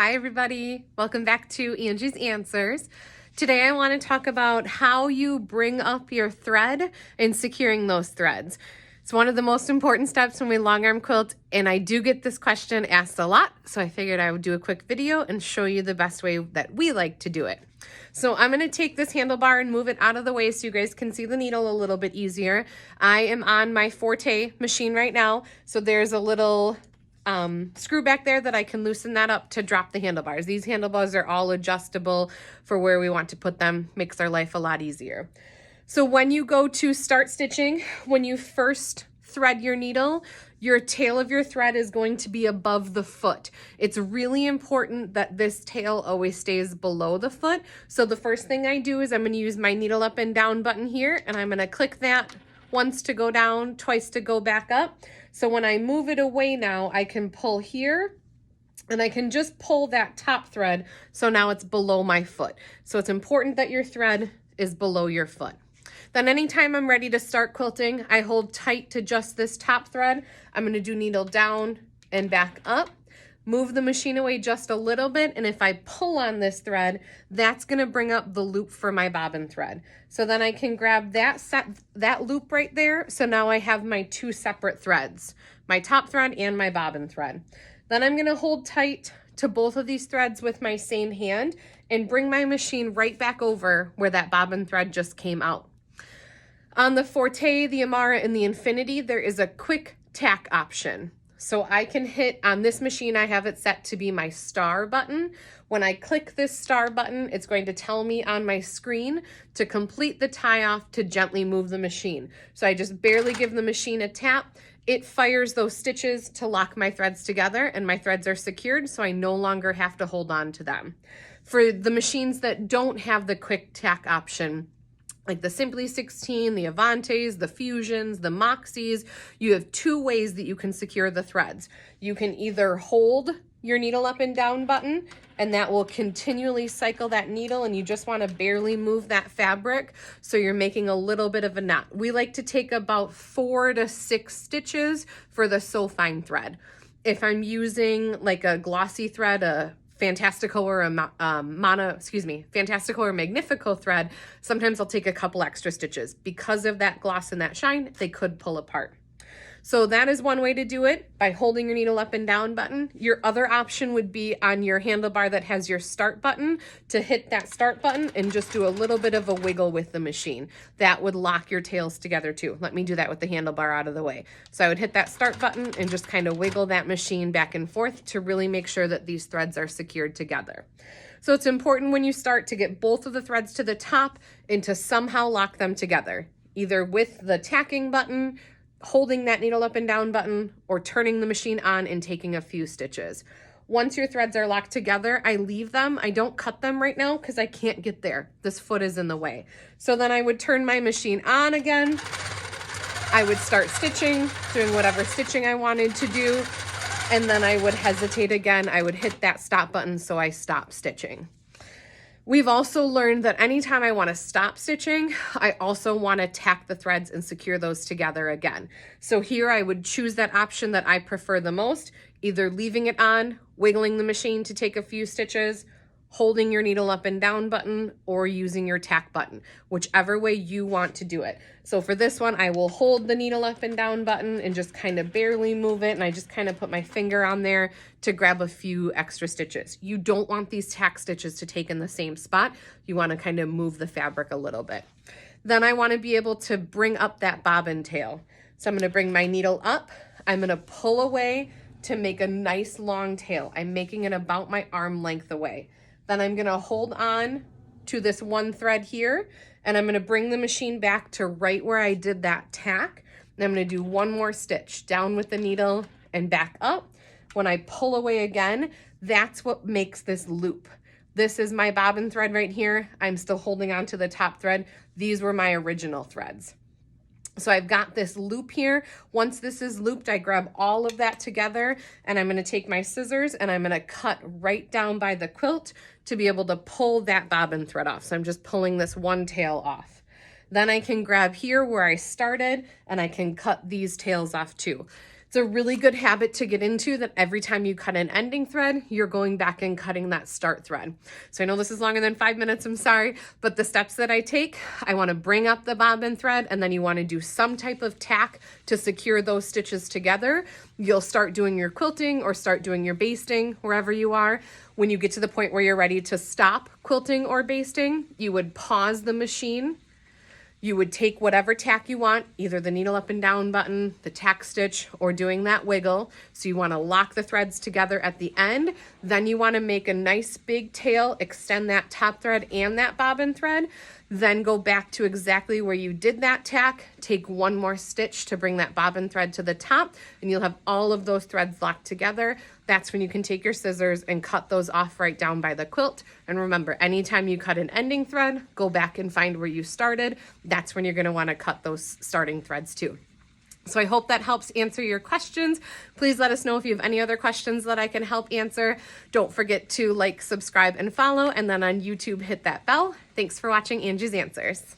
Hi everybody, welcome back to Angie's Answers. Today I want to talk about how you bring up your thread and securing those threads. It's one of the most important steps when we long arm quilt, and I do get this question asked a lot, so I figured I would do a quick video and show you the best way that we like to do it. So I'm going to take this handlebar and move it out of the way so you guys can see the needle a little bit easier. I am on my Forte machine right now, so there's a little screw back there that I can loosen that up to drop the handlebars. These handlebars are all adjustable for where we want to put them. Makes our life a lot easier. So when you go to start stitching, when you first thread your needle, your tail of your thread is going to be above the foot. It's really important that this tail always stays below the foot. So the first thing I do is I'm going to use my needle up and down button here, and I'm going to click that once to go down, twice to go back up. So when I move it away now, I can pull here and I can just pull that top thread. So now it's below my foot. So it's important that your thread is below your foot. Then anytime I'm ready to start quilting, I hold tight to just this top thread. I'm going to do needle down and back up. Move the machine away just a little bit, and if I pull on this thread, that's going to bring up the loop for my bobbin thread. So then I can grab that loop right there. So now I have my two separate threads, my top thread and my bobbin thread. Then I'm going to hold tight to both of these threads with my same hand and bring my machine right back over where that bobbin thread just came out. On the Forte, the Amara, and the Infinity, there is a quick tack option. So I can hit, on this machine, I have it set to be my star button. When I click this star button, it's going to tell me on my screen to complete the tie off to gently move the machine. So I just barely give the machine a tap. It fires those stitches to lock my threads together, and my threads are secured, so I no longer have to hold on to them. For the machines that don't have the quick tack option, like the Simply 16, the Avantes, the Fusions, the Moxies, you have two ways that you can secure the threads. You can either hold your needle up and down button, and that will continually cycle that needle, and you just want to barely move that fabric, so you're making a little bit of a knot. We like to take about 4 to 6 stitches for the So Fine thread. If I'm using like a glossy thread, a Fantastico or Fantastico or Magnifico thread, sometimes I'll take a couple extra stitches. Because of that gloss and that shine, they could pull apart. So that is one way to do it, by holding your needle up and down button. Your other option would be on your handlebar that has your start button, to hit that start button and just do a little bit of a wiggle with the machine. That would lock your tails together too. Let me do that with the handlebar out of the way. So I would hit that start button and just kind of wiggle that machine back and forth to really make sure that these threads are secured together. So it's important when you start to get both of the threads to the top and to somehow lock them together, either with the tacking button, holding that needle up and down button, or turning the machine on and taking a few stitches. Once your threads are locked together, I leave them. I don't cut them right now because I can't get there. This foot is in the way. So then I would turn my machine on again. I would start stitching, doing whatever stitching I wanted to do, and then I would hesitate again. I would hit that stop button so I stop stitching. We've also learned that anytime I want to stop stitching, I also want to tack the threads and secure those together again. So here I would choose that option that I prefer the most, either leaving it on, wiggling the machine to take a few stitches, holding your needle up and down button, or using your tack button, whichever way you want to do it. So for this one, I will hold the needle up and down button and just kind of barely move it, and I just kind of put my finger on there to grab a few extra stitches. You don't want these tack stitches to take in the same spot. You want to kind of move the fabric a little bit. Then I want to be able to bring up that bobbin tail. So I'm going to bring my needle up. I'm going to pull away to make a nice long tail. I'm making it about my arm length away. Then I'm going to hold on to this one thread here, and I'm going to bring the machine back to right where I did that tack. And I'm going to do one more stitch down with the needle and back up. When I pull away again, that's what makes this loop. This is my bobbin thread right here. I'm still holding on to the top thread. These were my original threads. So I've got this loop here. Once this is looped, I grab all of that together, and I'm going to take my scissors and I'm going to cut right down by the quilt to be able to pull that bobbin thread off. So I'm just pulling this one tail off. Then I can grab here where I started, and I can cut these tails off too. It's a really good habit to get into, that every time you cut an ending thread, you're going back and cutting that start thread. So I know this is longer than 5 minutes, I'm sorry, but the steps that I take, I want to bring up the bobbin thread, and then you want to do some type of tack to secure those stitches together. You'll start doing your quilting or start doing your basting wherever you are. When you get to the point where you're ready to stop quilting or basting, you would pause the machine. You would take whatever tack you want, either the needle up and down button, the tack stitch, or doing that wiggle. So you want to lock the threads together at the end. Then you want to make a nice big tail, extend that top thread and that bobbin thread. Then go back to exactly where you did that tack, take one more stitch to bring that bobbin thread to the top, and you'll have all of those threads locked together. That's when you can take your scissors and cut those off right down by the quilt. And remember, anytime you cut an ending thread, go back and find where you started. That's when you're going to want to cut those starting threads too. So I hope that helps answer your questions. Please let us know if you have any other questions that I can help answer. Don't forget to like, subscribe, and follow, and then on YouTube, hit that bell. Thanks for watching Angie's Answers.